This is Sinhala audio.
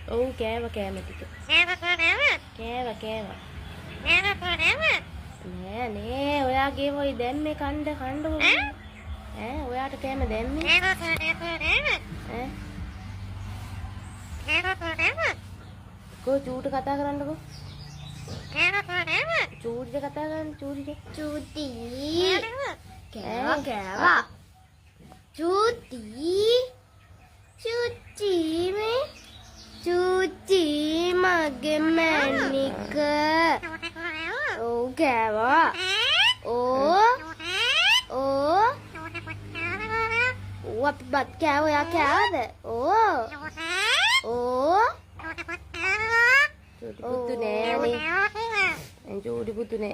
ඔව් කෑවා ටික. කෑවා. නෑ ඔයාගේ වොයි දැම්මේ කණ්ඩ ඈ ඔයාට කෑම දැම්මේ ඈ කෝ චූට කතා කරන්නකෝ චූටිට කතා කරන්න චූටි කෑවා චූටි මගේ මැනික ඔව් කෑවා ඕ අපි බත් කෑවා ඔයා කෑවද ඕ චූටි පුතු නෑනේ චූටි පුතු නෑ